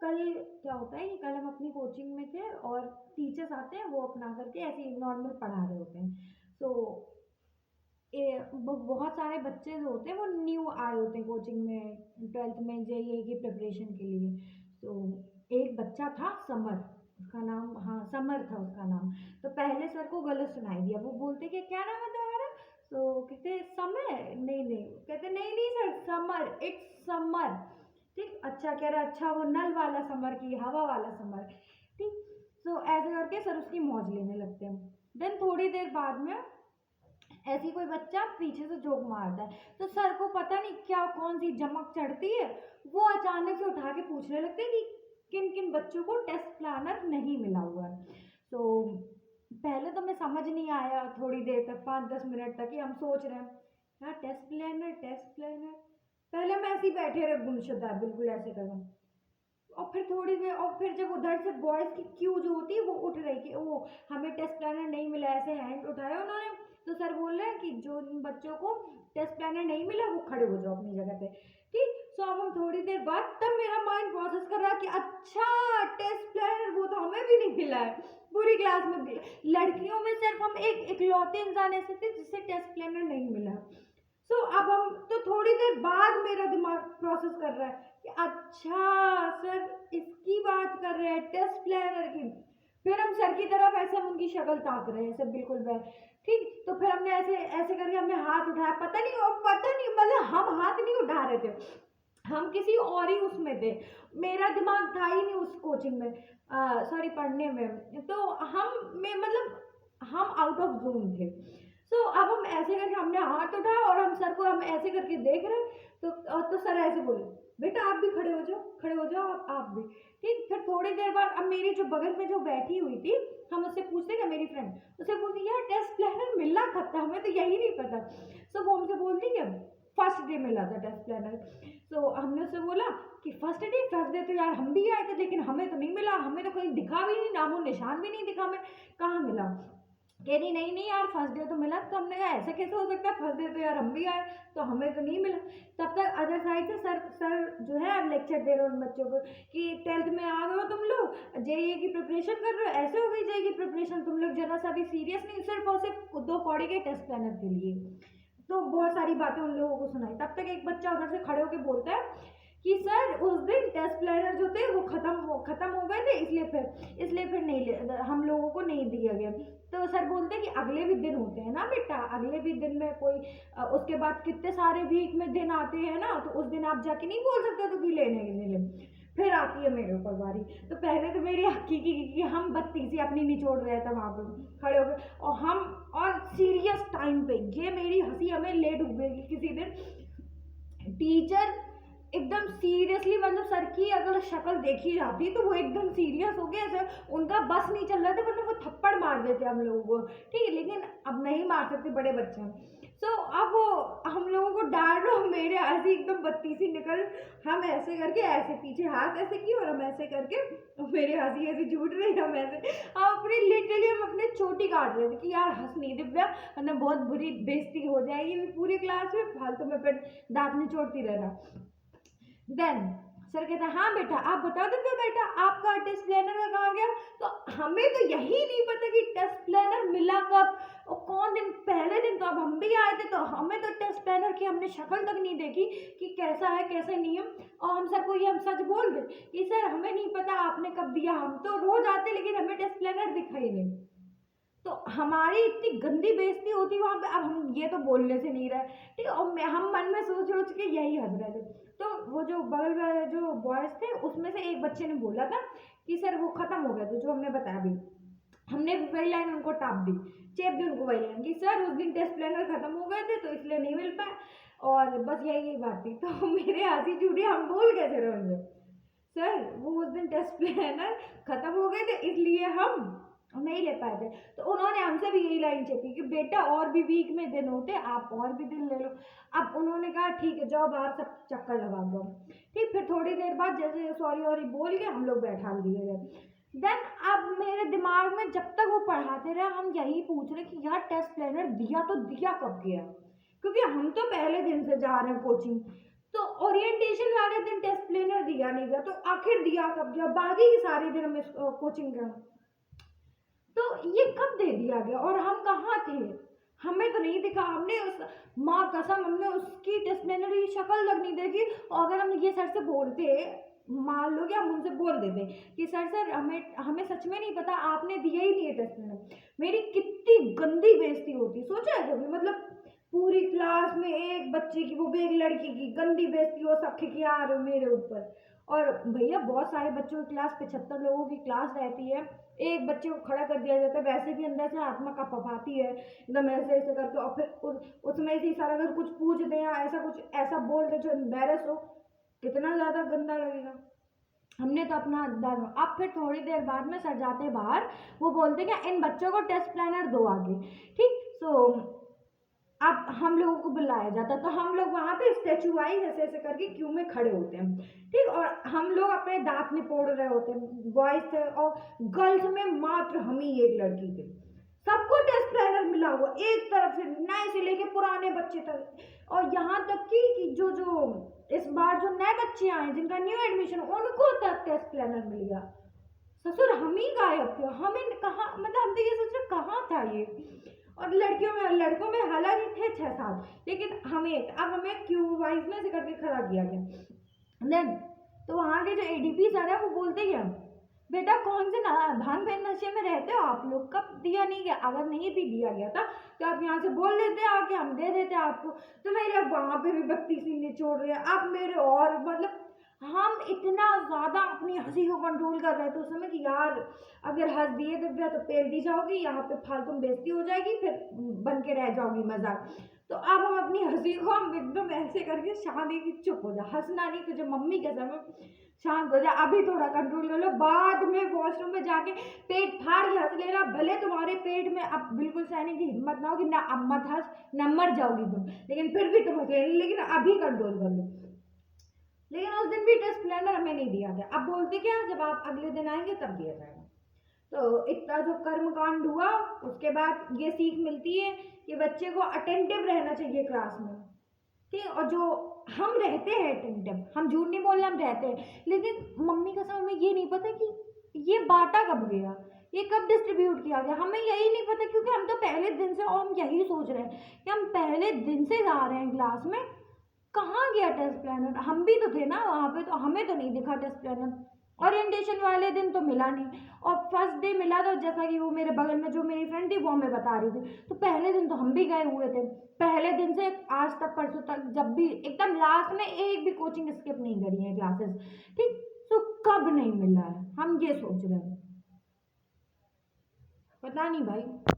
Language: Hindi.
कल क्या होता है कि कल हम अपनी कोचिंग में थे और टीचर्स आते हैं, वो अपना करके ऐसे ही नॉर्मल पढ़ा रहे होते हैं। सो बहुत सारे बच्चे जो होते हैं वो न्यू आए होते हैं कोचिंग में, ट्वेल्थ में जेईई की प्रिपरेशन के लिए। तो एक बच्चा था समर, उसका नाम, हाँ समर था उसका नाम। तो पहले सर को गलत सुनाई दिया, वो बोलते कि क्या नाम है तुम्हारा? तो कहते समय, नहीं नहीं, कहते नहीं नहीं सर समर, इट्स समर। ठीक, अच्छा कह रहा, अच्छा वो नल वाला समर की हवा वाला समर। ठीक, तो ऐसे करके सर उसकी मौज लेने लगते हैं। देन थोड़ी देर बाद में ऐसी कोई बच्चा पीछे से जोक मारता है, तो सर को पता नहीं क्या कौन सी चमक चढ़ती है, वो अचानक से उठा के पूछने लगते हैं कि किन किन बच्चों को टेस्ट प्लानर नहीं मिला हुआ है। तो पहले तो मैं समझ नहीं आया, थोड़ी देर तक 5-10 मिनट तक ही हम सोच रहे हैं यार टेस्ट प्लानर टेस्ट प्लानर। पहले हम ऐसे ही बैठे रहे गुमशुदा बिल्कुल ऐसे कर, और फिर थोड़ी देर, और फिर जब उधर से बॉयज की क्यू जो होती है वो उठ रही कि ओ हमें टेस्ट प्लानर नहीं मिला, ऐसे हैंड उठाया उन्होंने। तो सर बोल रहे हैं कि जो बच्चों को टेस्ट प्लानर नहीं मिला वो खड़े हो जाओ अपनी जगह पे। ठीक, सो अब हम थोड़ी देर बाद, तब मेरा माइंड प्रोसेस कर रहा है कि अच्छा टेस्ट प्लानर वो तो हमें भी नहीं मिला है, पूरी क्लास में भी लड़कियों में सिर्फ हम एक इकलौते इंसान ऐसे थे जिसे टेस्ट प्लानर नहीं मिला। सो अब हम तो थोड़ी देर बाद मेरा दिमाग प्रोसेस कर रहा है कि अच्छा सर इसकी बात कर रहे हैं टेस्ट प्लानर की। फिर हम सर की तरफ ऐसे हम उनकी शक्ल ताक रहे हैं ऐसे बिल्कुल ठीक, तो फिर हमने ऐसे ऐसे करके हमने हाथ उठाया, पता नहीं, और पता नहीं मतलब हम हाथ नहीं उठा रहे थे, हम किसी और ही उसमें थे, मेरा दिमाग था ही नहीं उस कोचिंग में, सॉरी पढ़ने में। तो हम में मतलब हम आउट ऑफ जोन थे। सो अब हम ऐसे करके हमने हाथ उठाया और हम सर को हम ऐसे करके देख रहे हैं। तो सर ऐसे बोले बेटा आप भी खड़े हो जाओ, खड़े हो जाओ आप भी। ठीक, फिर थोड़ी देर बाद अब मेरी जो बगल में जो बैठी हुई थी, हम उससे पूछते क्या, मेरी फ्रेंड उससे पूछती यार टेस्ट प्लानर मिला कब था, हमें तो यही नहीं पता। सो वो हमसे बोलती क्या फर्स्ट डे मिला था टेस्ट प्लानर। तो हमने उससे बोला कि फर्स्ट डे तो यार हम भी आए थे लेकिन हमें तो नहीं मिला, हमें तो कहीं दिखा भी नहीं, नामो निशान भी नहीं दिखा, हमें कहाँ मिला। कह रही नहीं नहीं यार फर्स्ट डे तो मिला। तो हमने कहा ऐसा कैसे हो सकता है, फर्स्ट डे तो यार हम भी आए तो हमें तो नहीं मिला। तब तक अदर साइड से सर जो है अब लेक्चर दे रहे हो उन बच्चों को कि ट्वेल्थ में आ गए हो तुम लोग, जेईई की प्रिपरेशन कर रहे हो, ऐसे हो गई जेईई की प्रिपरेशन, तुम लोग जरा सा भी सीरियस नहीं, सिर्फ और सिर्फ 2 कौड़ी के टेस्ट प्लानर के लिए। तो बहुत सारी बातें उन लोगों को सुनाई। तब तक एक बच्चा उधर से खड़े होकर बोलता है कि सर उस दिन टेस्ट प्लानर जो थे वो खत्म हो गए थे, इसलिए फिर नहीं हम लोगों को नहीं दिया गया। तो सर बोलते हैं कि अगले भी दिन होते हैं ना बेटा, अगले भी दिन में कोई उसके बाद कितने सारे वीक में दिन आते हैं ना, तो उस दिन आप जाके नहीं बोल सकते तो कि लेने के लिए। फिर आती है मेरे ऊपर बारी। तो पहले तो मेरी हक्की की हम बत्तीसी अपनी निचोड़ रहे थे वहां पर खड़े होकर, और हम और सीरियस टाइम पे ये मेरी हंसी हमें ले डूबेगी किसी दिन। टीचर एकदम सीरियसली, मतलब सर की अगर शक्ल देखी जाती तो वो एकदम सीरियस हो गए, ऐसे उनका बस नहीं चल रहा था, वरना वो थप्पड़ मार देते हम लोगों को। ठीक है, लेकिन अब नहीं मार सकते, बड़े बच्चे हैं। सो अब वो हम लोगों को डांट रहे, मेरे हंसी एकदम बत्तीसी निकल, हम ऐसे करके ऐसे पीछे हाथ ऐसे किए और हम ऐसे करके, मेरे हंसी ऐसे झूठ रही, हम ऐसे हम अपनी लिटरली हम अपने चोटी काट रहे थे कि यार हंस नहीं दिव्या, वरना बहुत बुरी बेइज्जती हो जाएगी पूरी क्लास में, फालतू में फिर दांत निचोड़ती रहना। देन सर कहता है हाँ बेटा आप बता दो क्या बेटा आपका टेस्ट प्लानर का कहाँ गया। तो हमें तो यही नहीं पता कि टेस्ट प्लानर मिला कब और कौन दिन, पहले दिन तो अब हम भी आए थे, तो हमें तो टेस्ट प्लानर की हमने शक्ल तक नहीं देखी कि कैसा है कैसे नहीं है। और हम सर को ये हम सच बोल गए कि सर हमें नहीं पता आपने कब दिया, हम तो रोज आते लेकिन हमें टेस्ट प्लानर दिखा ही नहीं। तो हमारी इतनी गंदी बेइज्जती होती वहां पे, अब हम ये तो बोलने से नहीं रहे। ठीक है, और हम मन में सोच सोच के यही हंस रहे थे। तो वो जो बगल वाले जो बॉयज थे उसमें से एक बच्चे ने बोला था कि सर वो खत्म हो गया था जो हमने बताया भी, हमने वही लाइन उनको टाप दी, चेप दी उनको वही लाइन कि सर उस दिन टेस्ट प्लानर खत्म हो गए थे तो इसलिए नहीं मिल पाए, और बस यही बात थी। तो मेरे हंसी छूटी, हम बोल कैसे रहे उनसे सर वो उस दिन टेस्ट प्लानर खत्म हो गए थे इसलिए हम नहीं ले पाए थे। तो उन्होंने हमसे भी यही लाइन छेपी कि बेटा और भी वीक में दिन होते आप और भी दिन ले लो। अब उन्होंने कहा ठीक है जाओ बाहर सब चक्कर लगा दो। ठीक, फिर थोड़ी देर बाद जैसे सॉरी वॉरी बोल के हम लोग बैठा दिए गए। देन अब मेरे दिमाग में जब तक वो पढ़ाते रहे हम यही पूछ रहे कि यार टेस्ट प्लानर दिया तो दिया कब गया, क्योंकि हम तो पहले दिन से जा रहे हैं कोचिंग। तो ओरिएंटेशन वाले दिन टेस्ट प्लानर दिया नहीं गया, तो आखिर दिया कब गया? बाकी के सारे दिन हमें कोचिंग गया, तो ये कब दे दिया गया और हम कहाँ थे? हमें तो नहीं दिखा। हमने उस, माँ कसम, हमने उसकी टेस्ट प्लानर की शक्ल तक नहीं देखी। और अगर हम ये सर से बोलते, मान लो कि हम उनसे बोल देते कि सर सर हमें हमें सच में नहीं पता, आपने दिया ही नहीं है टेस्ट प्लानर, मेरी कितनी गंदी बेइज्जती होती। सोचा है कभी? मतलब पूरी क्लास में एक बच्चे की, वो भी एक लड़की की गंदी बेइज्जती हो, सब खिकिया रहे हो मेरे ऊपर। और भैया बहुत सारे बच्चों की क्लास, 75 लोगों की क्लास रहती है, एक बच्चे को खड़ा कर दिया जाता है, वैसे भी अंदर से आत्मा कपकपाती है एकदम ऐसे ऐसे करके, और फिर उसमें से सारा अगर कुछ पूछ दे या ऐसा कुछ ऐसा बोल दे जो एम्बेरस हो, कितना ज़्यादा गंदा लगेगा। हमने तो अपना डर। अब फिर थोड़ी देर बाद में सर जाते बाहर, वो बोलते कि इन बच्चों को टेस्ट प्लानर दो आगे, ठीक। सो अब हम लोगों को बुलाया जाता, तो हम लोग वहाँ पे स्टेचू वाइज ऐसे ऐसे करके क्यू में खड़े होते हैं, ठीक। और हम लोग अपने दांत निपोड़ रहे होते हैं, बॉयज थे, और गर्ल्स में मात्र हम ही एक लड़की थे। सबको टेस्ट प्लानर मिला हुआ, एक तरफ से नए से लेके पुराने बच्चे तक। और यहाँ तक कि जो जो इस बार जो नए बच्चे आए जिनका न्यू एडमिशन, उनको तक टेस्ट प्लानर मिल गया। ससुर हम ही गायब थे, हमें कहाँ, मतलब हम तो ये सोच रहे कहाँ था ये। और लड़कों में हालांकि थे 6-7, लेकिन हमें क्यू वाइज में से करके खड़ा किया गया। देन तो वहाँ के जो एडीपी सर है वो बोलते क्या, बेटा कौन से भांग पे नशे में रहते हो आप लोग, कब दिया नहीं गया? अगर नहीं भी दिया गया था तो आप यहाँ से बोल देते आके, हम दे देते आपको। तो मेरे वहाँ पे भी 32 निचोड़ रहे हैं अब मेरे, और मतलब हम इतना ज़्यादा अपनी हंसी को कंट्रोल कर रहे थे उस समय कि यार अगर हंस दिए दिव्या तो पेल दी जाओगी, यहाँ पे फालतू में बेइज्जती हो जाएगी, फिर बन के रह जाओगी मजाक। तो अब हम अपनी हंसी को हम एकदम ऐसे करके शादी की, चुप हो जा, हंसना नहीं, तुझे मम्मी कसम है, शांत हो जा, अभी थोड़ा कंट्रोल कर लो, बाद में वॉशरूम में जाके पेट फाड़ के हंस लेना, भले तुम्हारे पेट में अब बिल्कुल सहने की हिम्मत ना हो कि ना अब मत हंस, ना मर जाओगी तुम, लेकिन फिर भी तुम हंस लेना, लेकिन अभी कंट्रोल कर लो। लेकिन उस दिन भी टेस्ट प्लानर हमें नहीं दिया गया। अब बोलते क्या, जब आप अगले दिन आएंगे तब दिया जाएगा। तो इतना जो कर्म कांड हुआ, उसके बाद ये सीख मिलती है कि बच्चे को अटेंटिव रहना चाहिए क्लास में, ठीक। और जो हम रहते हैं अटेंटिव, हम झूठ नहीं बोल रहे, हम रहते हैं, लेकिन मम्मी का समय में ये नहीं पता कि ये बांटा कब गया, ये कब डिस्ट्रीब्यूट किया गया, हमें यही नहीं पता, क्योंकि हम तो पहले दिन से, और हम यही सोच रहे हैं कि हम पहले दिन से जा रहे हैं क्लास में, कहाँ गया टेस्ट प्लानर? हम भी तो थे ना वहाँ पे, तो हमें तो नहीं दिखा टेस्ट प्लानर। ओरिएंटेशन वाले दिन तो मिला नहीं, और फर्स्ट डे मिला था, जैसा कि वो मेरे बगल में जो मेरी फ्रेंड थी वो हमें बता रही थी, तो पहले दिन तो हम भी गए हुए थे। पहले दिन से आज तक, परसों तक, जब भी एकदम लास्ट में एक भी कोचिंग स्किप नहीं करी है क्लासेस, ठीक। तो कब नहीं मिला है, हम ये सोच रहे हैं, पता नहीं भाई।